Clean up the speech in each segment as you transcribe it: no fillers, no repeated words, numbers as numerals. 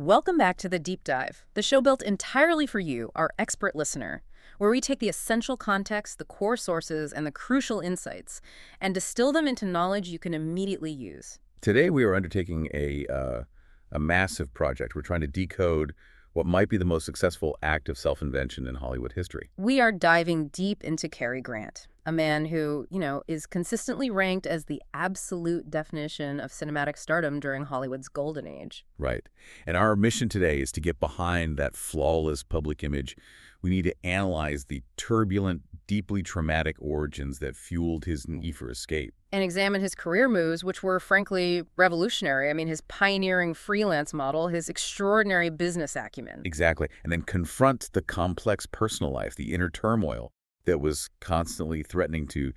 Welcome back to The Deep Dive, the show built entirely for you, our expert listener, where we take the essential context, the core sources, and the crucial insights, and distill them into knowledge you can immediately use. Today we are undertaking a massive project. We're trying to decode what might be the most successful act of self-invention in Hollywood history. We are diving deep into Cary Grant, a man who, is consistently ranked as the absolute definition of cinematic stardom during Hollywood's golden age. Right. And our mission today is to get behind that flawless public image. We need to analyze the turbulent, deeply traumatic origins that fueled his need for escape. And examine his career moves, which were frankly revolutionary. I mean, his pioneering freelance model, his extraordinary business acumen. Exactly. And then confront the complex personal life, the inner turmoil that was constantly threatening to,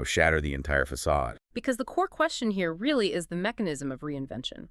shatter the entire facade. Because the core question here really is the mechanism of reinvention.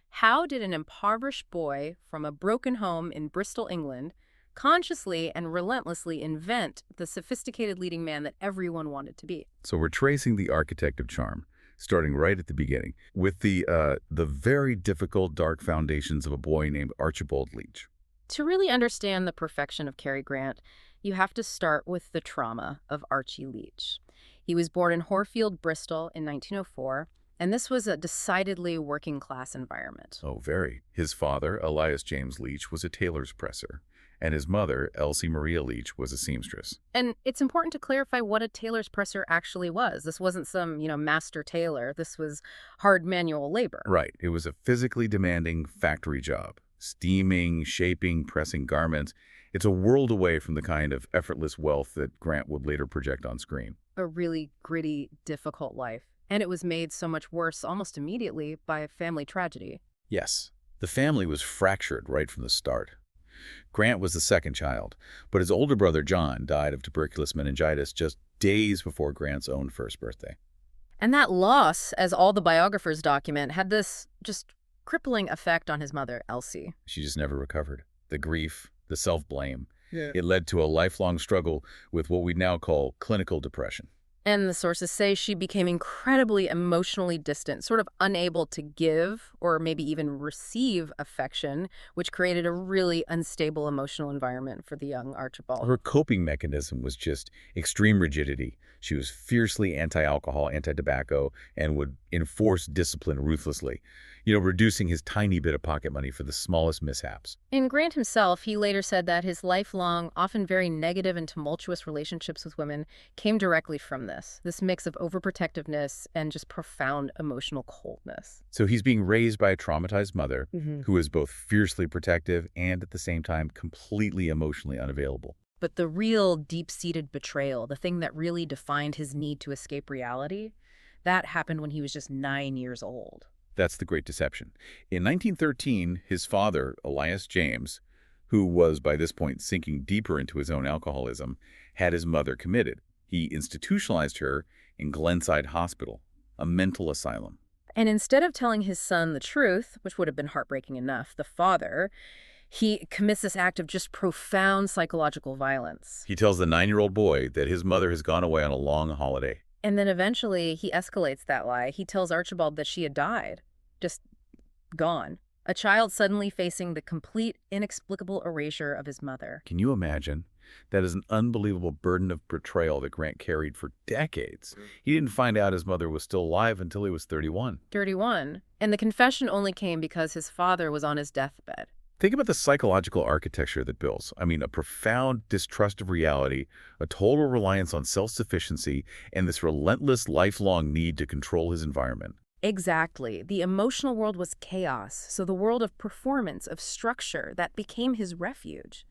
How did an impoverished boy from a broken home in Bristol, England, consciously and relentlessly invent the sophisticated leading man that everyone wanted to be? So we're tracing the architect of charm, starting right at the beginning, with the very difficult, dark foundations of a boy named Archibald Leach. To really understand the perfection of Cary Grant, you have to start with the trauma of Archie Leach. He was born in Horfield, Bristol in 1904, and this was a decidedly working-class environment. Oh, very. His father, Elias James Leach, was a tailor's presser, and his mother, Elsie Maria Leach, was a seamstress. And it's important to clarify what a tailor's presser actually was. This wasn't some, master tailor. This was hard manual labor. Right. It was a physically demanding factory job. Steaming, shaping, pressing garments. It's a world away from the kind of effortless wealth that Grant would later project on screen. A really gritty, difficult life. And it was made so much worse almost immediately by a family tragedy. Yes. The family was fractured right from the start. Grant was the second child, but his older brother John died of tuberculous meningitis just days before Grant's own first birthday. And that loss, as all the biographers document, had this just crippling effect on his mother, Elsie. She just never recovered. The grief, the self-blame. Yeah. It led to a lifelong struggle with what we now call clinical depression. And the sources say she became incredibly emotionally distant, sort of unable to give or maybe even receive affection, which created a really unstable emotional environment for the young Archibald. Her coping mechanism was just extreme rigidity. She was fiercely anti-alcohol, anti-tobacco, and would enforce discipline ruthlessly, reducing his tiny bit of pocket money for the smallest mishaps. In Grant himself, he later said that his lifelong, often very negative and tumultuous relationships with women came directly from this mix of overprotectiveness and just profound emotional coldness. So he's being raised by a traumatized mother Mm-hmm. who is both fiercely protective and at the same time completely emotionally unavailable. But the real deep-seated betrayal, the thing that really defined his need to escape reality, that happened when he was just 9 years old. That's the Great Deception. In 1913, his father, Elias James, who was by this point sinking deeper into his own alcoholism, had his mother committed. He institutionalized her in Glenside Hospital, a mental asylum. And instead of telling his son the truth, which would have been heartbreaking enough, the father, he commits this act of just profound psychological violence. He tells the 9-year-old boy that his mother has gone away on a long holiday. And then eventually he escalates that lie. He tells Archibald that she had died, just gone. A child suddenly facing the complete, inexplicable erasure of his mother. Can you imagine? That is an unbelievable burden of betrayal that Grant carried for decades. He didn't find out his mother was still alive until he was 31. 31. And the confession only came because his father was on his deathbed. Think about the psychological architecture that builds. I mean, a profound distrust of reality, a total reliance on self-sufficiency, and this relentless, lifelong need to control his environment. Exactly. The emotional world was chaos, so the world of performance, of structure, that became his refuge.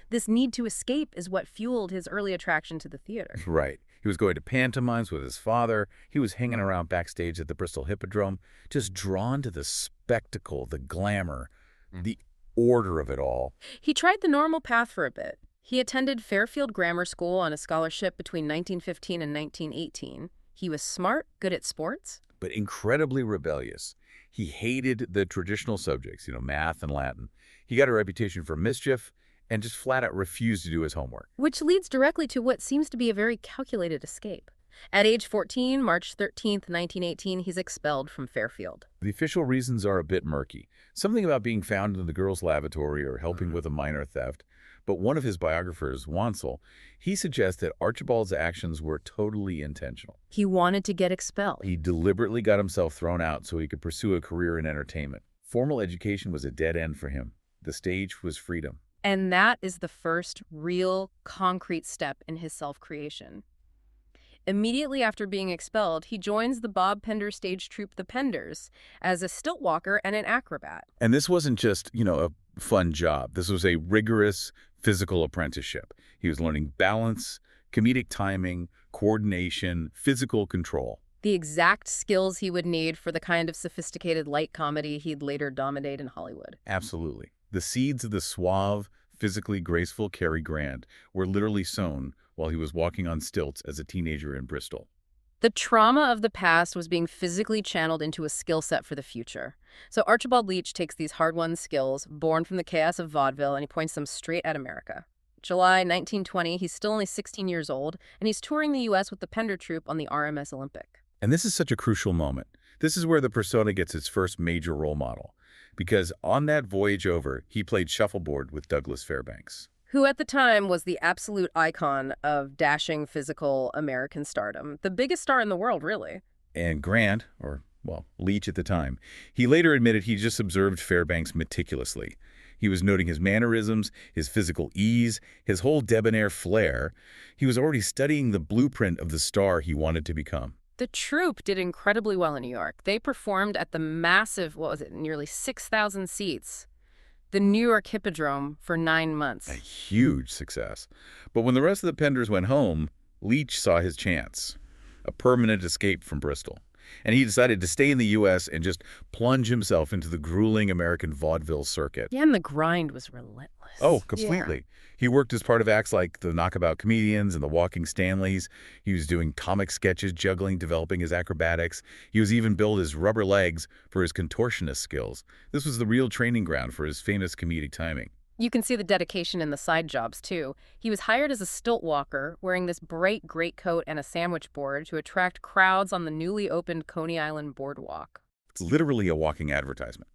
This need to escape is what fueled his early attraction to the theater. Right. He was going to pantomimes with his father. He was hanging around backstage at the Bristol Hippodrome, just drawn to the spectacle, the glamour, the order of it all. He tried the normal path for a bit. He attended Fairfield Grammar School on a scholarship between 1915 and 1918. He was smart, good at sports, but incredibly rebellious. He hated the traditional subjects, math and Latin. He got a reputation for mischief and just flat out refused to do his homework. which leads directly to what seems to be a very calculated escape. At age 14, March 13th, 1918, he's expelled from Fairfield. The official reasons are a bit murky. Something about being found in the girls' lavatory or helping with a minor theft. But one of his biographers, Wansel, he suggests that Archibald's actions were totally intentional. He wanted to get expelled. He deliberately got himself thrown out so he could pursue a career in entertainment. Formal education was a dead end for him. The stage was freedom. And that is the first real, concrete step in his self-creation. Immediately after being expelled, he joins the Bob Pender stage troupe The Penders as a stilt walker and an acrobat. And this wasn't just, a fun job. This was a rigorous physical apprenticeship. He was learning balance, comedic timing, coordination, physical control. The exact skills he would need for the kind of sophisticated light comedy he'd later dominate in Hollywood. Absolutely. The seeds of the suave, physically graceful Cary Grant were literally sown while he was walking on stilts as a teenager in Bristol. The trauma of the past was being physically channeled into a skill set for the future. So Archibald Leach takes these hard-won skills, born from the chaos of vaudeville, and he points them straight at America. July 1920, he's still only 16 years old, and he's touring the U.S. with the Pender Troupe on the RMS Olympic. And this is such a crucial moment. This is where the persona gets its first major role model. Because on that voyage over, he played shuffleboard with Douglas Fairbanks, Who at the time was the absolute icon of dashing physical American stardom. The biggest star in the world, really. and Grant, or, Leach at the time, he later admitted he just observed Fairbanks meticulously. He was noting his mannerisms, his physical ease, his whole debonair flair. He was already studying the blueprint of the star he wanted to become. The troupe did incredibly well in New York. They performed at the massive, nearly 6,000 seats, the New York Hippodrome, for 9 months. A huge success. But when the rest of the Penders went home, Leach saw his chance, a permanent escape from Bristol. And he decided to stay in the U.S. and just plunge himself into the grueling American vaudeville circuit. Yeah, and the grind was relentless. Oh, completely. He worked as part of acts like the Knockabout Comedians and the Walking Stanleys. He was doing comic sketches, juggling, developing his acrobatics. He was even billed his rubber legs for his contortionist skills. This was the real training ground for his famous comedic timing. You can see the dedication in the side jobs, too. He was hired as a stilt walker, wearing this bright greatcoat and a sandwich board to attract crowds on the newly opened Coney Island boardwalk. It's literally a walking advertisement.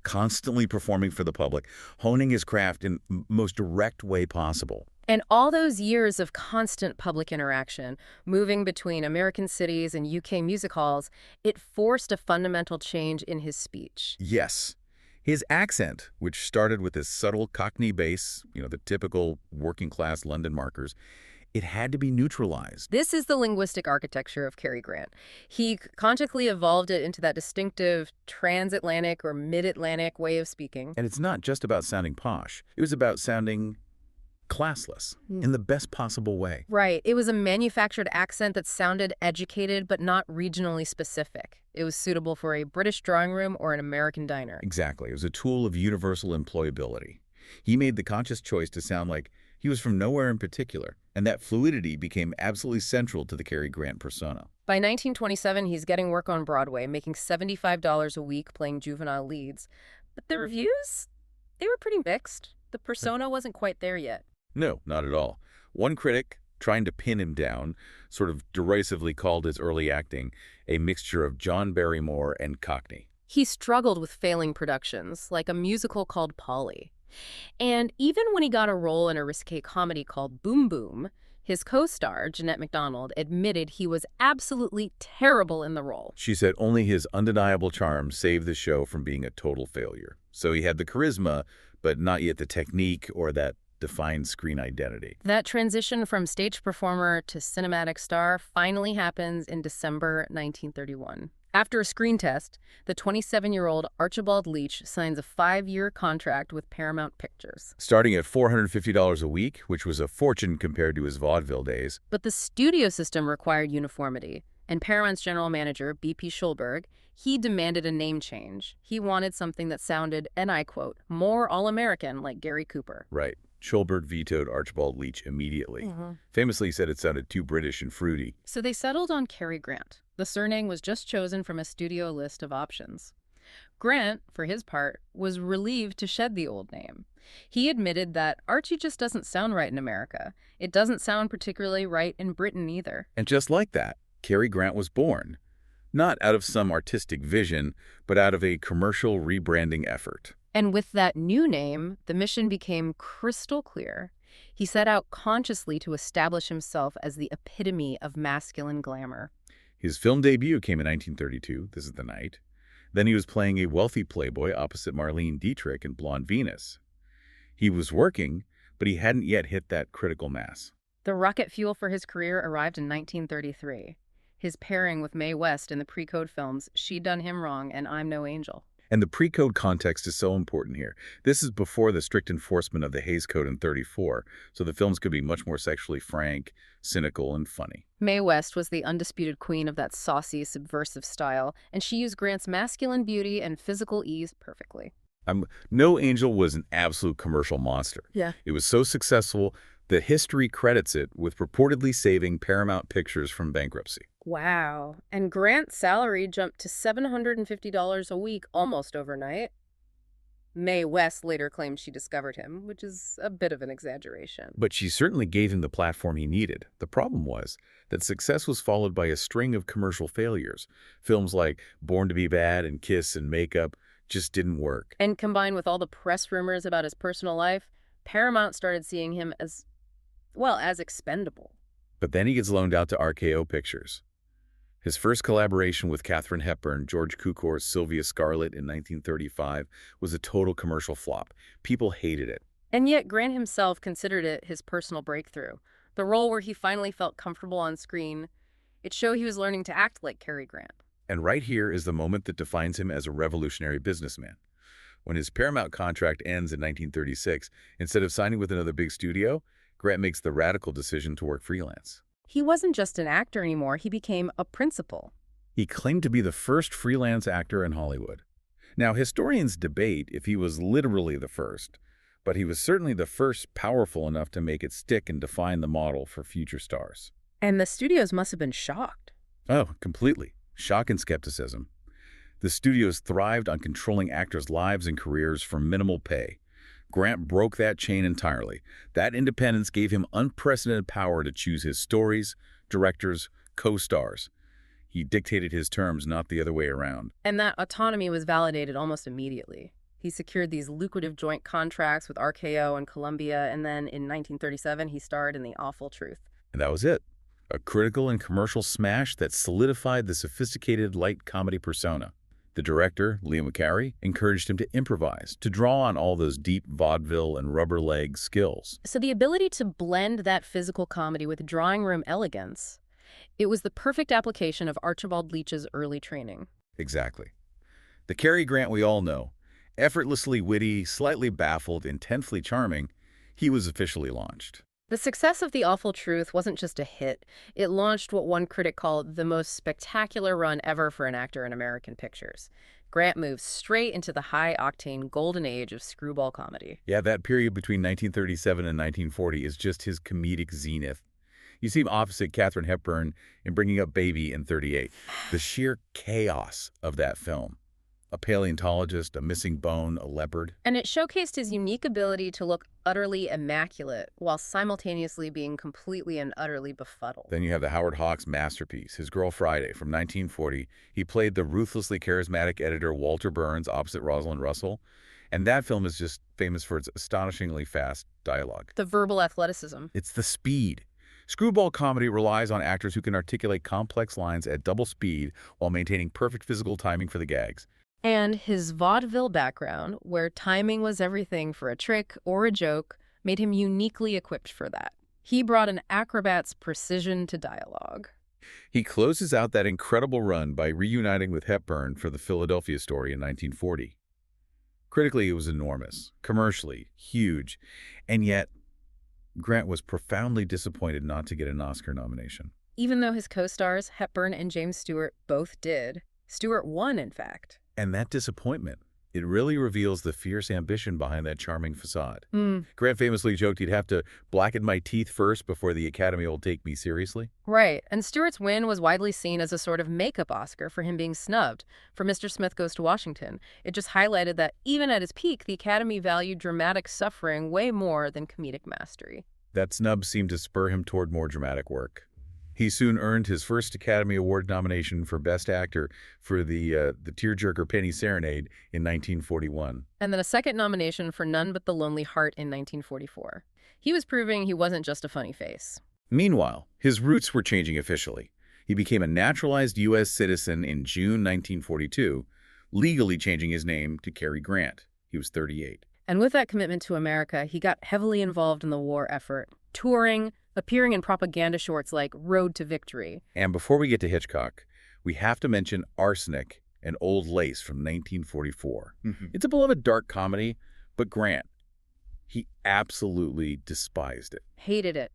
Constantly performing for the public, honing his craft in most direct way possible. And all those years of constant public interaction, moving between American cities and UK music halls, it forced a fundamental change in his speech. Yes. His accent, which started with his subtle Cockney bass, the typical working-class London markers, it had to be neutralized. This is the linguistic architecture of Cary Grant. He consciously evolved it into that distinctive transatlantic or mid-Atlantic way of speaking. And it's not just about sounding posh. It was about sounding classless in the best possible way. Right. It was a manufactured accent that sounded educated but not regionally specific. It was suitable for a British drawing room or an American diner. Exactly. It was a tool of universal employability. He made the conscious choice to sound like he was from nowhere in particular, and that fluidity became absolutely central to the Cary Grant persona. By 1927, he's getting work on Broadway, making $75 a week playing juvenile leads. But the reviews? They were pretty mixed. The persona wasn't quite there yet. No, not at all. One critic, trying to pin him down, sort of derisively called his early acting a mixture of John Barrymore and Cockney. He struggled with failing productions, like a musical called Polly. And even when he got a role in a risque comedy called Boom Boom, his co-star, Jeanette MacDonald, admitted he was absolutely terrible in the role. She said only his undeniable charm saved the show from being a total failure. So he had the charisma, but not yet the technique or that defined screen identity. That transition from stage performer to cinematic star finally happens in December 1931. After a screen test, the 27-year-old Archibald Leach signs a 5-year contract with Paramount Pictures. Starting at $450 a week, which was a fortune compared to his vaudeville days. But the studio system required uniformity, and Paramount's general manager, B.P. Schulberg, he demanded a name change. He wanted something that sounded, and I quote, more all-American like Gary Cooper. Right. Schulberg vetoed Archibald Leach immediately. Famously said it sounded too British and fruity. So they settled on Cary Grant. The surname was just chosen from a studio list of options. Grant, for his part, was relieved to shed the old name. He admitted that Archie just doesn't sound right in America. It doesn't sound particularly right in Britain either. And just like that, Cary Grant was born, not out of some artistic vision, but out of a commercial rebranding effort. And with that new name, the mission became crystal clear. He set out consciously to establish himself as the epitome of masculine glamour. His film debut came in 1932, This is the Night. Then he was playing a wealthy playboy opposite Marlene Dietrich in Blonde Venus. He was working, but he hadn't yet hit that critical mass. The rocket fuel for his career arrived in 1933. His pairing with Mae West in the pre-code films She Done Him Wrong and I'm No Angel. And the pre-code context is so important here. This is before the strict enforcement of the Hays Code in 34, so the films could be much more sexually frank, cynical, and funny. Mae West was the undisputed queen of that saucy, subversive style, and she used Grant's masculine beauty and physical ease perfectly. No Angel was an absolute commercial monster. Yeah. It was so successful that history credits it with purportedly saving Paramount Pictures from bankruptcy. Wow. And Grant's salary jumped to $750 a week almost overnight. Mae West later claimed she discovered him, which is a bit of an exaggeration. But she certainly gave him the platform he needed. The problem was that success was followed by a string of commercial failures. Films like Born to be Bad and Kiss and Makeup just didn't work. And combined with all the press rumors about his personal life, Paramount started seeing him as, well, as expendable. But then he gets loaned out to RKO Pictures. His first collaboration with Katharine Hepburn, George Cukor's Sylvia Scarlett in 1935 was a total commercial flop. People hated it. And yet Grant himself considered it his personal breakthrough, the role where he finally felt comfortable on screen. It showed he was learning to act like Cary Grant. And right here is the moment that defines him as a revolutionary businessman. When his Paramount contract ends in 1936, instead of signing with another big studio, Grant makes the radical decision to work freelance. He wasn't just an actor anymore, he became a principal. He claimed to be the first freelance actor in Hollywood. Now, historians debate if he was literally the first, but he was certainly the first powerful enough to make it stick and define the model for future stars. And the studios must have been shocked. Oh, completely. Shock and skepticism. The studios thrived on controlling actors' lives and careers for minimal pay. Grant broke that chain entirely. That independence gave him unprecedented power to choose his stories, directors, co-stars. He dictated his terms, not the other way around. And that autonomy was validated almost immediately. He secured these lucrative joint contracts with RKO and Columbia, and then in 1937 he starred in The Awful Truth. And that was it. A critical and commercial smash that solidified the sophisticated light comedy persona. The director, Leo McCarey, encouraged him to improvise, to draw on all those deep vaudeville and rubber leg skills. So the ability to blend that physical comedy with drawing room elegance, it was the perfect application of Archibald Leach's early training. Exactly. The Cary Grant we all know, effortlessly witty, slightly baffled, intensely charming, he was officially launched. The success of The Awful Truth wasn't just a hit. It launched what one critic called the most spectacular run ever for an actor in American pictures. Grant moved straight into the high-octane golden age of screwball comedy. Yeah, that period between 1937 and 1940 is just his comedic zenith. You see him opposite Katharine Hepburn in Bringing Up Baby in 38. The sheer chaos of that film. A paleontologist, a missing bone, a leopard. And it showcased his unique ability to look utterly immaculate while simultaneously being completely and utterly befuddled. Then you have the Howard Hawks masterpiece, His Girl Friday, from 1940. He played the ruthlessly charismatic editor Walter Burns opposite Rosalind Russell. And that film is just famous for its astonishingly fast dialogue. The verbal athleticism. It's the speed. Screwball comedy relies on actors who can articulate complex lines at double speed while maintaining perfect physical timing for the gags. And his vaudeville background, where timing was everything for a trick or a joke, made him uniquely equipped for that. He brought an acrobat's precision to dialogue. He closes out that incredible run by reuniting with Hepburn for the Philadelphia Story in 1940. Critically, it was enormous, commercially, huge, and yet Grant was profoundly disappointed not to get an Oscar nomination. Even though his co-stars, Hepburn and James Stewart, both did. Stewart won, in fact. And that disappointment, it really reveals the fierce ambition behind that charming facade. Grant famously joked he'd have to blacken my teeth first before the Academy will take me seriously. Right, and Stewart's win was widely seen as a sort of makeup Oscar for him being snubbed for Mr. Smith Goes to Washington. It just highlighted that even at his peak, the Academy valued dramatic suffering way more than comedic mastery. That snub seemed to spur him toward more dramatic work. He soon earned his first Academy Award nomination for Best Actor for the tearjerker Penny Serenade in 1941. And then a second nomination for None But the Lonely Heart in 1944. He was proving he wasn't just a funny face. Meanwhile, his roots were changing officially. He became a naturalized U.S. citizen in June 1942, legally changing his name to Cary Grant. He was 38. And with that commitment to America, he got heavily involved in the war effort, touring, appearing in propaganda shorts like Road to Victory. And before we get to Hitchcock, we have to mention Arsenic and Old Lace from 1944. It's a beloved dark comedy, but Grant, he absolutely despised it. Hated it.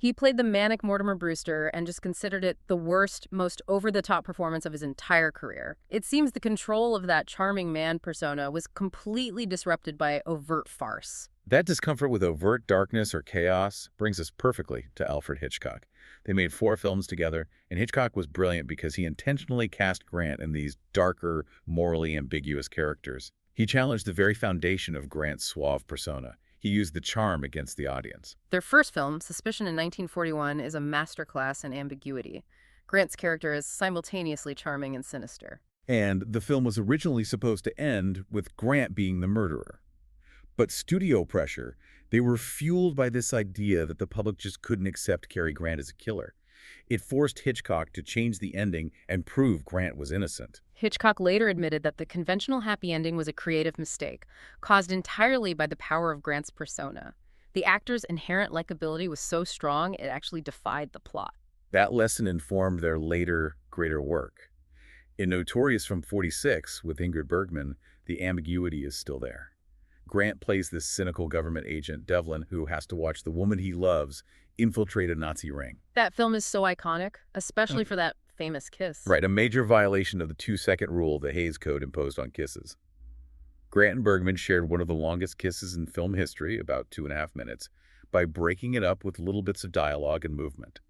He played the manic Mortimer Brewster and just considered it the worst, most over-the-top performance of his entire career. It seems the control of that charming man persona was completely disrupted by overt farce. That discomfort with overt darkness or chaos brings us perfectly to Alfred Hitchcock. They made 4 films together, and Hitchcock was brilliant because he intentionally cast Grant in these darker, morally ambiguous characters. He challenged the very foundation of Grant's suave persona. He used the charm against the audience. Their first film, Suspicion in 1941, is a masterclass in ambiguity. Grant's character is simultaneously charming and sinister. And the film was originally supposed to end with Grant being the murderer. But studio pressure, they were fueled by this idea that the public just couldn't accept Cary Grant as a killer. It forced Hitchcock to change the ending and prove Grant was innocent. Hitchcock later admitted that the conventional happy ending was a creative mistake, caused entirely by the power of Grant's persona. The actor's inherent likability was so strong, it actually defied the plot. That lesson informed their later, greater work. In Notorious from '46, with Ingrid Bergman, the ambiguity is still there. Grant plays this cynical government agent, Devlin, who has to watch the woman he loves infiltrate a Nazi ring. That film is so iconic, especially for that famous kiss. Right, a major violation of the 2-second rule the Hays Code imposed on kisses. Grant and Bergman shared one of the longest kisses in film history, about 2.5 minutes, by breaking it up with little bits of dialogue and movement.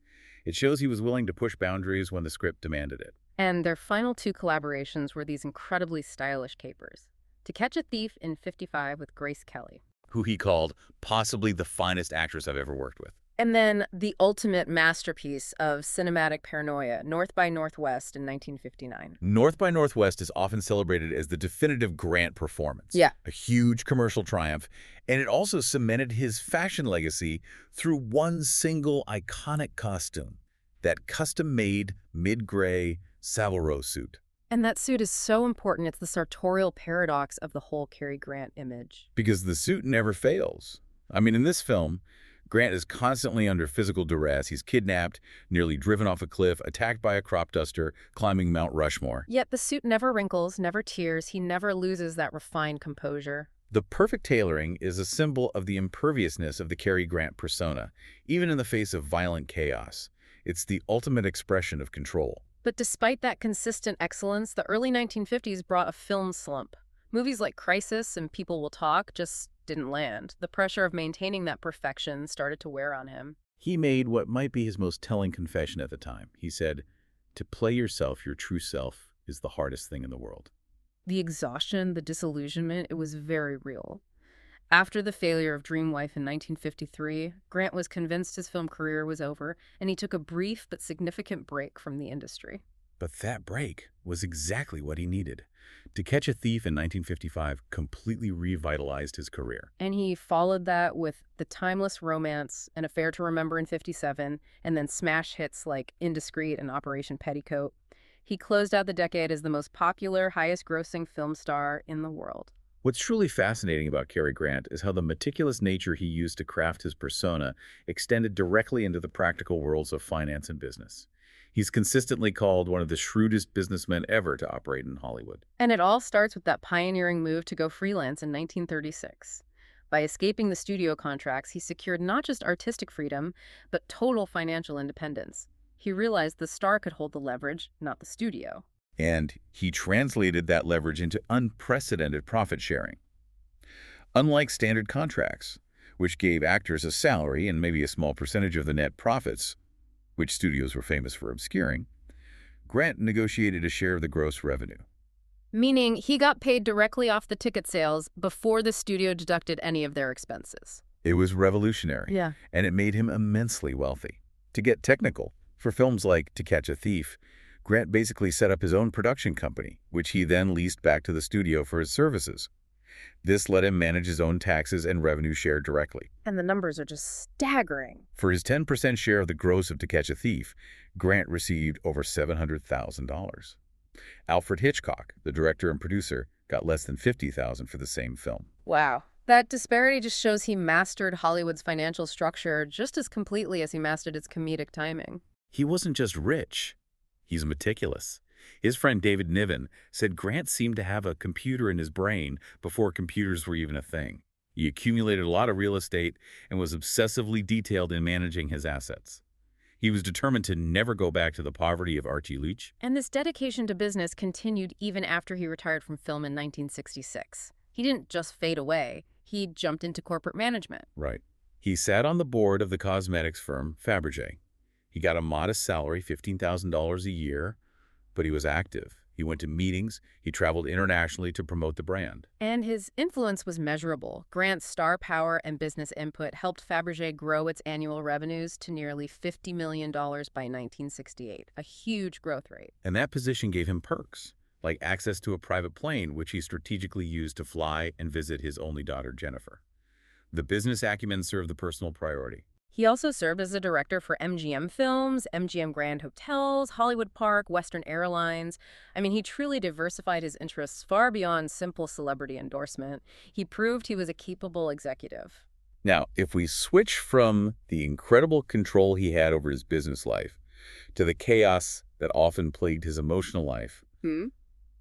It shows he was willing to push boundaries when the script demanded it. And their final 2 collaborations were these incredibly stylish capers. To Catch a Thief in '55 with Grace Kelly, Who he called possibly the finest actress I've ever worked with. and then the ultimate masterpiece of cinematic paranoia, North by Northwest in 1959. North by Northwest is often celebrated as the definitive Grant performance. Yeah. A huge commercial triumph, and it also cemented his fashion legacy through one single iconic costume, that custom-made mid-gray Savile Row suit. And that suit is so important, it's the sartorial paradox of the whole Cary Grant image. Because the suit never fails. I mean, in this film, Grant is constantly under physical duress. He's kidnapped, nearly driven off a cliff, attacked by a crop duster, climbing Mount Rushmore. Yet the suit never wrinkles, never tears, he never loses that refined composure. The perfect tailoring is a symbol of the imperviousness of the Cary Grant persona, even in the face of violent chaos. It's the ultimate expression of control. But despite that consistent excellence, the early 1950s brought a film slump. Movies like Crisis and People Will Talk just didn't land. The pressure of maintaining that perfection started to wear on him. He made what might be his most telling confession at the time. He said, "To play yourself, your true self, is the hardest thing in the world." The exhaustion, the disillusionment, it was very real. After the failure of Dream Wife in 1953, Grant was convinced his film career was over, and he took a brief but significant break from the industry. But that break was exactly what he needed. To Catch a Thief in 1955 completely revitalized his career. And he followed that with The Timeless Romance, An Affair to Remember in '57, and then smash hits like Indiscreet and Operation Petticoat. He closed out the decade as the most popular, highest-grossing film star in the world. What's truly fascinating about Cary Grant is how the meticulous nature he used to craft his persona extended directly into the practical worlds of finance and business. He's consistently called one of the shrewdest businessmen ever to operate in Hollywood. And it all starts with that pioneering move to go freelance in 1936. By escaping the studio contracts, he secured not just artistic freedom, but total financial independence. He realized the star could hold the leverage, not the studio. And he translated that leverage into unprecedented profit sharing. Unlike standard contracts, which gave actors a salary and maybe a small percentage of the net profits, which studios were famous for obscuring, Grant negotiated a share of the gross revenue. Meaning he got paid directly off the ticket sales before the studio deducted any of their expenses. It was revolutionary, Yeah. and it made him immensely wealthy. To get technical, For films like To Catch a Thief, Grant basically set up his own production company, which he then leased back to the studio for his services. This let him manage his own taxes and revenue share directly. And the numbers are just staggering. For his 10% share of the gross of To Catch a Thief, Grant received over $700,000. Alfred Hitchcock, the director and producer, got less than $50,000 for the same film. Wow. That disparity just shows he mastered Hollywood's financial structure just as completely as he mastered its comedic timing. He wasn't just rich. He's meticulous. His friend David Niven said Grant seemed to have a computer in his brain before computers were even a thing. He accumulated a lot of real estate and was obsessively detailed in managing his assets. He was determined to never go back to the poverty of Archie Leach. And this dedication to business continued even after he retired from film in 1966. He didn't just fade away. He jumped into corporate management. Right. He sat on the board of the cosmetics firm Fabergé. He got a modest salary, $15,000 a year, but he was active. He went to meetings. He traveled internationally to promote the brand. And his influence was measurable. Grant's star power and business input helped Fabergé grow its annual revenues to nearly $50 million by 1968, a huge growth rate. And that position gave him perks, like access to a private plane, which he strategically used to fly and visit his only daughter, Jennifer. The business acumen served the personal priority. He also served as a director for MGM Films, MGM Grand Hotels, Hollywood Park, Western Airlines. I mean, he truly diversified his interests far beyond simple celebrity endorsement. He proved he was a capable executive. Now, if we switch from the incredible control he had over his business life to the chaos that often plagued his emotional life,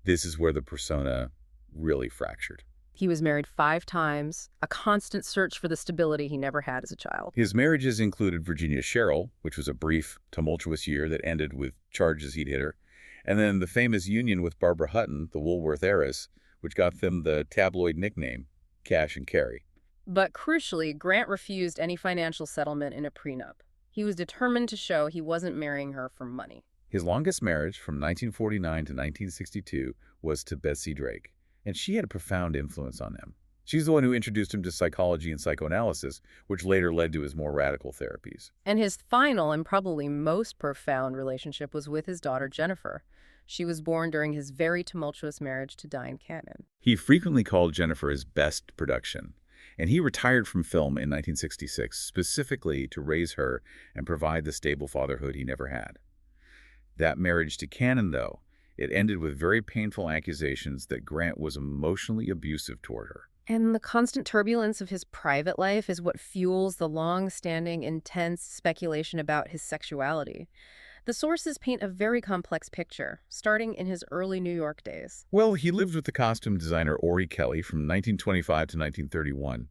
this is where the persona really fractured. He was married 5 times, a constant search for the stability he never had as a child. His marriages included Virginia Sherrill, which was a brief, tumultuous year that ended with charges he'd hit her, and then the famous union with Barbara Hutton, the Woolworth heiress, which got them the tabloid nickname, Cash and Cary. But crucially, Grant refused any financial settlement in a prenup. He was determined to show he wasn't marrying her for money. His longest marriage, from 1949 to 1962, was to Betsy Drake, and she had a profound influence on him. She's the one who introduced him to psychology and psychoanalysis, which later led to his more radical therapies. And his final and probably most profound relationship was with his daughter, Jennifer. She was born during his very tumultuous marriage to Diane Cannon. He frequently called Jennifer his best production, and he retired from film in 1966 specifically to raise her and provide the stable fatherhood he never had. That marriage to Cannon, though, it ended with very painful accusations that Grant was emotionally abusive toward her. And the constant turbulence of his private life is what fuels the long-standing, intense speculation about his sexuality. The sources paint a very complex picture, starting in his early New York days. Well, he lived with the costume designer Ori Kelly from 1925 to 1931.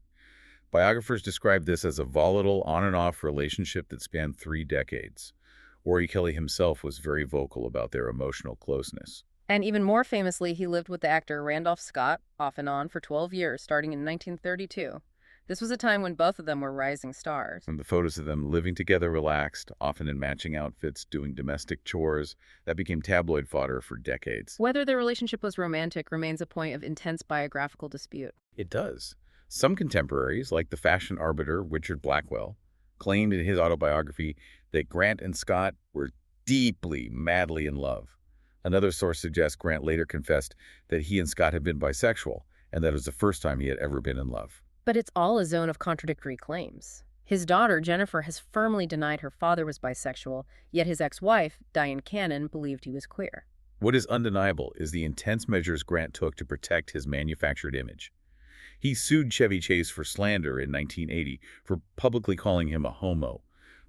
Biographers describe this as a volatile on-and-off relationship that spanned 3 decades. Ori Kelly himself was very vocal about their emotional closeness. And even more famously, he lived with the actor Randolph Scott, off and on, for 12 years, starting in 1932. This was a time when both of them were rising stars. And the photos of them living together relaxed, often in matching outfits, doing domestic chores, that became tabloid fodder for decades. Whether their relationship was romantic remains a point of intense biographical dispute. It does. Some contemporaries, like the fashion arbiter Richard Blackwell, claimed in his autobiography that Grant and Scott were deeply, madly in love. Another source suggests Grant later confessed that he and Scott had been bisexual, and that it was the first time he had ever been in love. But it's all a zone of contradictory claims. His daughter, Jennifer, has firmly denied her father was bisexual, yet his ex-wife, Diane Cannon, believed he was queer. What is undeniable is the intense measures Grant took to protect his manufactured image. He sued Chevy Chase for slander in 1980 for publicly calling him a homo.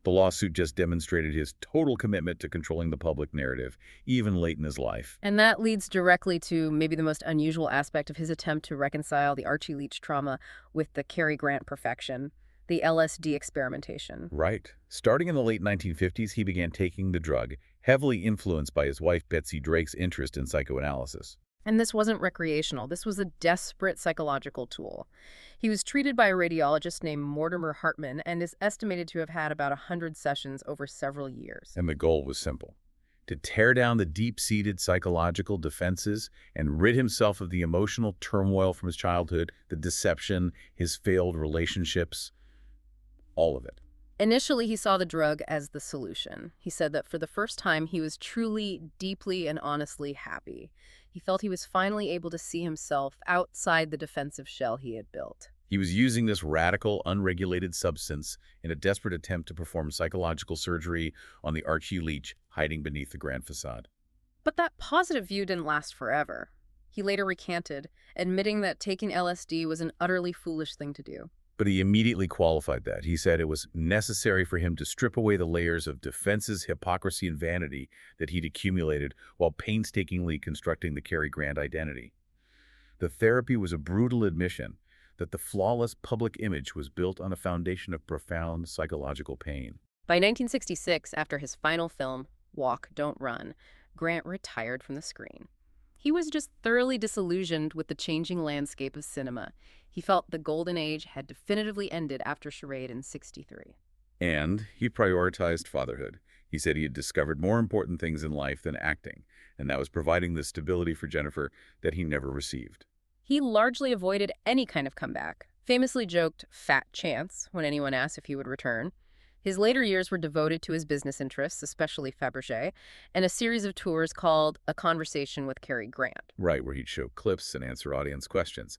The lawsuit just demonstrated his total commitment to controlling the public narrative, even late in his life. And that leads directly to maybe the most unusual aspect of his attempt to reconcile the Archie Leach trauma with the Cary Grant perfection, the LSD experimentation. Right. Starting in the late 1950s, he began taking the drug, heavily influenced by his wife Betsy Drake's interest in psychoanalysis. And this wasn't recreational. This was a desperate psychological tool. He was treated by a radiologist named Mortimer Hartman and is estimated to have had about 100 sessions over several years. And the goal was simple: to tear down the deep-seated psychological defenses and rid himself of the emotional turmoil from his childhood, the deception, his failed relationships, all of it. Initially, he saw the drug as the solution. He said that for the first time, he was truly, deeply, and honestly happy. He felt he was finally able to see himself outside the defensive shell he had built. He was using this radical, unregulated substance in a desperate attempt to perform psychological surgery on the Archie Leach hiding beneath the grand facade. But that positive view didn't last forever. He later recanted, admitting that taking LSD was an utterly foolish thing to do. But he immediately qualified that. He said it was necessary for him to strip away the layers of defenses, hypocrisy, and vanity that he'd accumulated while painstakingly constructing the Cary Grant identity. The therapy was a brutal admission that the flawless public image was built on a foundation of profound psychological pain. By 1966, after his final film, Walk, Don't Run, Grant retired from the screen. He was just thoroughly disillusioned with the changing landscape of cinema. He felt the golden age had definitively ended after Charade in '63. And he prioritized fatherhood. He said he had discovered more important things in life than acting, and that was providing the stability for Jennifer that he never received. He largely avoided any kind of comeback, famously joked fat chance when anyone asked if he would return. His later years were devoted to his business interests, especially Fabergé, and a series of tours called A Conversation with Cary Grant. Right, where he'd show clips and answer audience questions.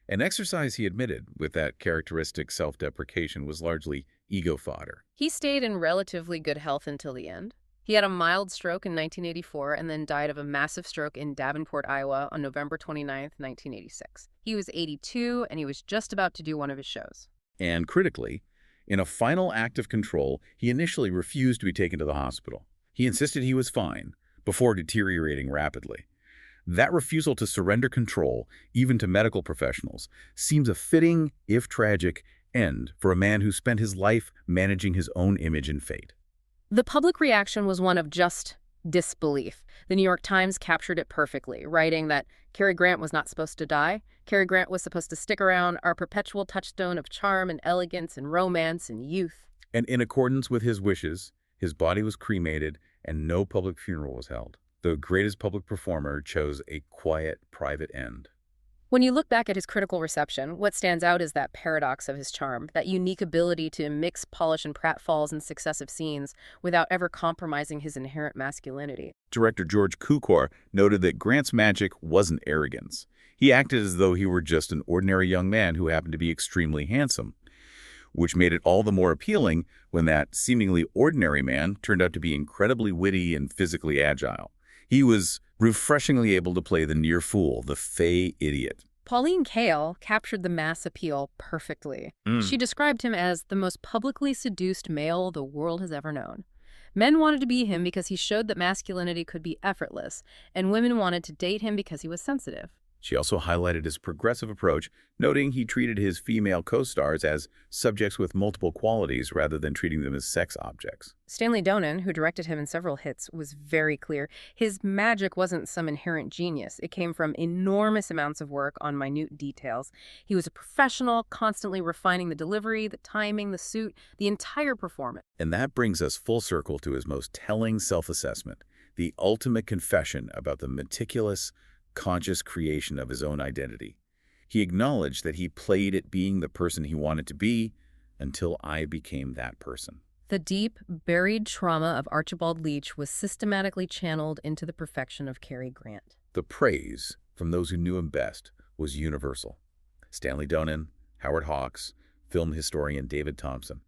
An exercise he admitted, with that characteristic self-deprecation, was largely ego fodder. He stayed in relatively good health until the end. He had a mild stroke in 1984 and then died of a massive stroke in Davenport, Iowa on November 29, 1986. He was 82, and he was just about to do one of his shows. And critically, in a final act of control, he initially refused to be taken to the hospital. He insisted he was fine, before deteriorating rapidly. That refusal to surrender control, even to medical professionals, seems a fitting, if tragic, end for a man who spent his life managing his own image and fate. The public reaction was one of just disbelief. The New York Times captured it perfectly, writing that Cary Grant was not supposed to die. Cary Grant was supposed to stick around, our perpetual touchstone of charm and elegance and romance and youth. And in accordance with his wishes, his body was cremated and no public funeral was held. The greatest public performer chose a quiet, private end. When you look back at his critical reception, what stands out is that paradox of his charm, that unique ability to mix polish and pratfalls in successive scenes without ever compromising his inherent masculinity. Director George Cukor noted that Grant's magic wasn't arrogance. He acted as though he were just an ordinary young man who happened to be extremely handsome, which made it all the more appealing when that seemingly ordinary man turned out to be incredibly witty and physically agile. He was refreshingly able to play the near fool, the fey idiot. Pauline Kael captured the mass appeal perfectly. She described him as the most publicly seduced male the world has ever known. Men wanted to be him because he showed that masculinity could be effortless, and women wanted to date him because he was sensitive. She also highlighted his progressive approach, noting he treated his female co-stars as subjects with multiple qualities rather than treating them as sex objects. Stanley Donen, who directed him in several hits, was very clear. His magic wasn't some inherent genius. It came from enormous amounts of work on minute details. He was a professional, constantly refining the delivery, the timing, the suit, the entire performance. And that brings us full circle to his most telling self-assessment, the ultimate confession about the meticulous, conscious creation of his own identity. He acknowledged that he played at being the person he wanted to be until I became that person. The deep, buried trauma of Archibald Leach was systematically channeled into the perfection of Cary Grant. The praise from those who knew him best was universal. Stanley Donen, Howard Hawks, film historian David Thompson.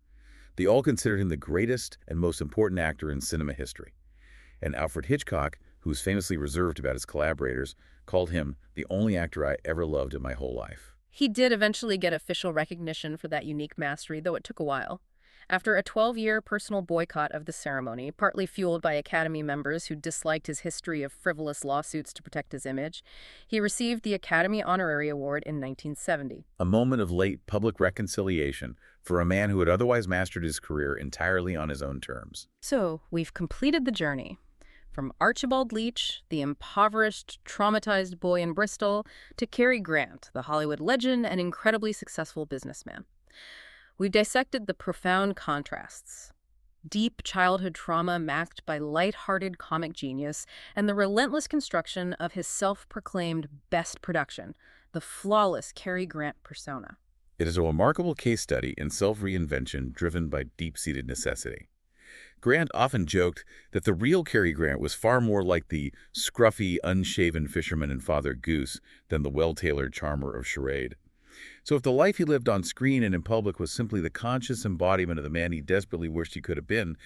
They all considered him the greatest and most important actor in cinema history. And Alfred Hitchcock, who was famously reserved about his collaborators, called him the only actor I ever loved in my whole life. He did eventually get official recognition for that unique mastery, though it took a while. After a 12-year personal boycott of the ceremony, partly fueled by Academy members who disliked his history of frivolous lawsuits to protect his image, he received the Academy Honorary Award in 1970. A moment of late public reconciliation for a man who had otherwise mastered his career entirely on his own terms. So, we've completed the journey. From Archibald Leach, the impoverished, traumatized boy in Bristol, to Cary Grant, the Hollywood legend and incredibly successful businessman. We've dissected the profound contrasts. Deep childhood trauma matched by light-hearted comic genius and the relentless construction of his self-proclaimed best production, the flawless Cary Grant persona. It is a remarkable case study in self-reinvention driven by deep-seated necessity. Grant often joked that the real Cary Grant was far more like the scruffy, unshaven fisherman in Father Goose than the well-tailored charmer of charade. So if the life he lived on screen and in public was simply the conscious embodiment of the man he desperately wished he could have been,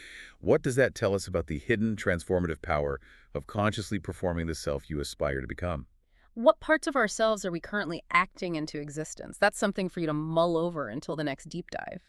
what does that tell us about the hidden, transformative power of consciously performing the self you aspire to become? What parts of ourselves are we currently acting into existence? That's something for you to mull over until the next deep dive.